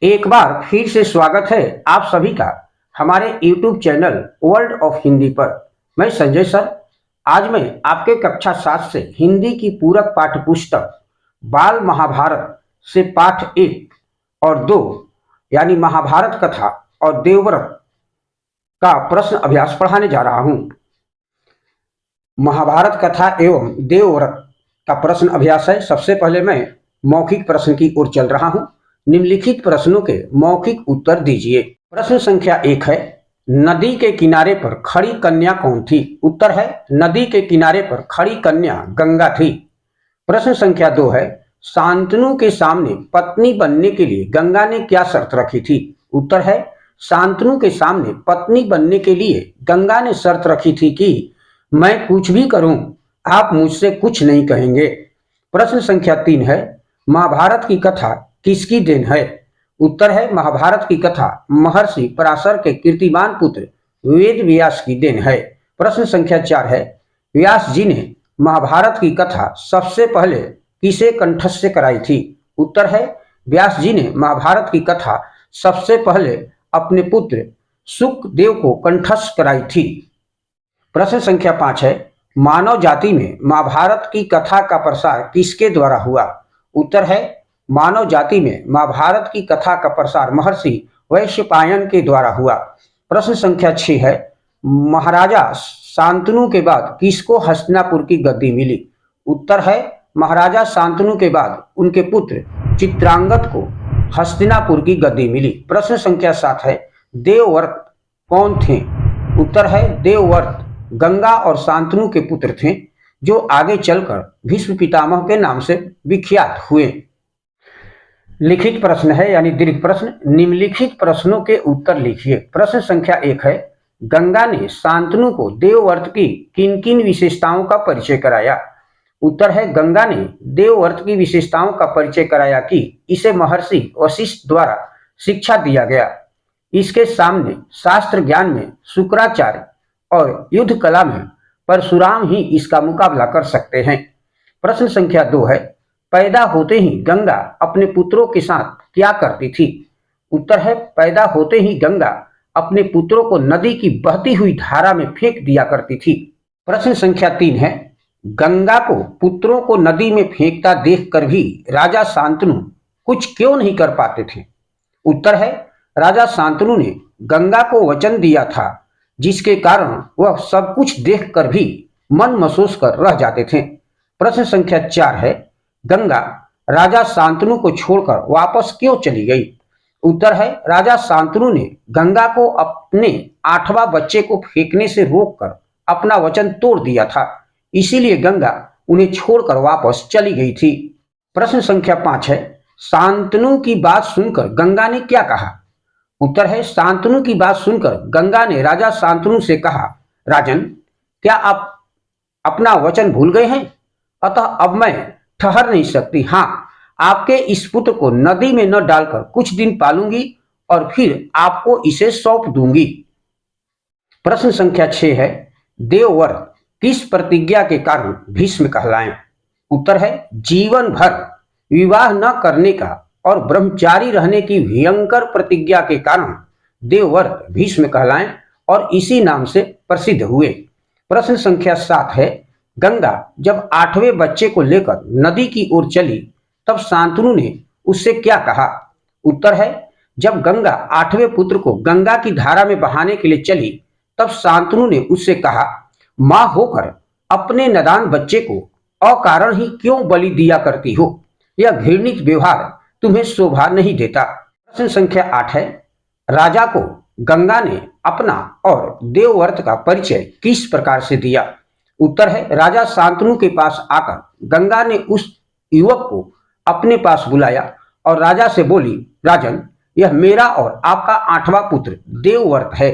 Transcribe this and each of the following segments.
एक बार फिर से स्वागत है आप सभी का हमारे YouTube channel world of Hindi पर। मैं संजय सर। आज मैं आपके कक्षा 7 से हिंदी की पूरक पाठ्य पुस्तक बाल महाभारत से पाठ 1 और 2 यानी महाभारत कथा और देवव्रत का प्रश्न अभ्यास पढ़ाने जा रहा हूं। महाभारत कथा एवं देवव्रत का प्रश्न अभ्यास है। सबसे पहले मैं मौखिक प्रश्न की ओर चल रहा हूं। निम्नलिखित प्रश्नों के मौखिक उत्तर दीजिए। प्रश्न संख्या 1 है, नदी के किनारे पर खड़ी कन्या कौन थी? उत्तर है, नदी के किनारे पर खड़ी कन्या गंगा थी। प्रश्न संख्या 2 है, शांतनु के सामने पत्नी बनने के लिए गंगा ने क्या शर्त रखी थी? उत्तर है, शांतनु के सामने पत्नी बनने के लिए गंगा ने शर्त रखी थी कि मैं कुछ भी करूं, आप मुझसे कुछ नहीं कहेंगे। प्रश्न संख्या 3 है, महाभारत की कथा किसकी देन है? उत्तर है, महाभारत की कथा महर्षि पराशर के कीर्तिमान पुत्र वेद व्यास की देन है। प्रश्न संख्या 4 है, व्यास जी ने महाभारत की कथा सबसे पहले किसे कंठस्थ कराई थी? उत्तर है, व्यास जी ने महाभारत की कथा सबसे पहले अपने पुत्र सुखदेव को कंठस्थ कराई थी। प्रश्न संख्या 5 है, मानव जाति में महाभारत की कथा का प्रसार किसके द्वारा हुआ? उत्तर है, मानव जाति में महाभारत की कथा का प्रसार महर्षि वैशंपायन के द्वारा हुआ। प्रश्न संख्या 6 है, महाराजा शांतनु के बाद किसको हस्तिनापुर की गद्दी मिली? उत्तर है, महाराजा शांतनु के बाद उनके पुत्र चित्रांगद को हस्तिनापुर की गद्दी मिली। प्रश्न संख्या 7 है, देवव्रत कौन थे? उत्तर है, देवव्रत गंगा और शांतनु के पुत्र थे, जो आगे चलकर भीष्म पितामह के नाम से विख्यात हुए। लिखित प्रश्न है यानी दीर्घ प्रश्न। निम्नलिखित प्रश्नों के उत्तर लिखिए। प्रश्न संख्या 1 है, गंगा ने शांतनु को देवव्रत की किन किन विशेषताओं का परिचय कराया? उत्तर है, गंगा ने देवव्रत की विशेषताओं का परिचय कराया कि इसे महर्षि वशिष्ठ द्वारा शिक्षा दिया गया। इसके सामने शास्त्र ज्ञान में शुक्राचार्य और युद्ध कला में परशुराम ही इसका मुकाबला कर सकते हैं। प्रश्न संख्या 2 है, पैदा होते ही गंगा अपने पुत्रों के साथ क्या करती थी? उत्तर है, पैदा होते ही गंगा अपने पुत्रों को नदी की बहती हुई धारा में फेंक दिया करती थी। प्रश्न संख्या 3 है, गंगा को पुत्रों को नदी में फेंकता देखकर भी राजा शांतनु कुछ क्यों नहीं कर पाते थे? उत्तर है, राजा शांतनु ने गंगा को वचन दिया था, जिसके कारण वह सब कुछ देखकर भी मन महसूस कर रह जाते थे। प्रश्न संख्या 4 है, गंगा राजा शांतनु को छोड़कर वापस क्यों चली गई? उत्तर है, राजा शांतनु ने गंगा को अपने 8वां बच्चे को फेंकने से रोककर अपना वचन तोड़ दिया था, इसीलिए गंगा उन्हें छोड़कर वापस चली गई थी। प्रश्न संख्या 5 है, शांतनु की बात सुनकर गंगा ने क्या कहा? उत्तर है, शांतनु की बात सुनकर गंगा ने राजा शांतनु से कहा, राजन, क्या आप अपना वचन भूल गए हैं? अतः अब मैं ठहर नहीं सकती। हाँ, आपके इस पुत्र को नदी में न डालकर कुछ दिन पालूंगी और फिर आपको इसे सौंप दूंगी। प्रश्न संख्या 6 है, देवव्रत किस प्रतिज्ञा के कारण भीष्म कहलाएं? उत्तर है, जीवन भर विवाह न करने का और ब्रह्मचारी रहने की भयंकर प्रतिज्ञा के कारण देवव्रत भीष्म कहलाएं और इसी नाम से प्रसिद्ध हुए। प्रश्न संख्या 7 है, गंगा जब 8वें बच्चे को लेकर नदी की ओर चली तब शांतनु ने उससे क्या कहा? उत्तर है, जब गंगा 8वें पुत्र को गंगा की धारा में बहाने के लिए चली तब शांतनु ने उससे कहा, मां होकर अपने नादान बच्चे को अकारण ही क्यों बलि दिया करती हो? यह घृणित व्यवहार तुम्हें शोभा नहीं देता। प्रश्न संख्या 8 है, राजा को गंगा ने अपना और देवव्रत का परिचय किस प्रकार से दिया? उत्तर है, राजा शांतनु के पास आकर गंगा ने उस युवक को अपने पास बुलाया और राजा से बोली, राजन, यह मेरा और आपका 8वां पुत्र देवव्रत है।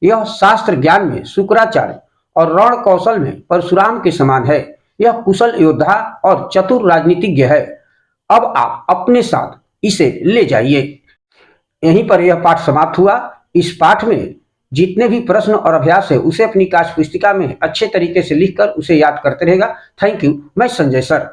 यह शास्त्र ज्ञान में शुक्राचार्य और रण कौशल में परशुराम के समान है। यह कुशल योद्धा और चतुर राजनीतिज्ञ है। अब आप अपने साथ इसे ले जाइए। यहीं पर यह पाठ समाप्त हुआ। इस पाठ में जितने भी प्रश्न और अभ्यास है उसे अपनी काश पुस्तिका में अच्छे तरीके से लिखकर उसे याद करते रहेगा। Thank you. मैं संजय सर।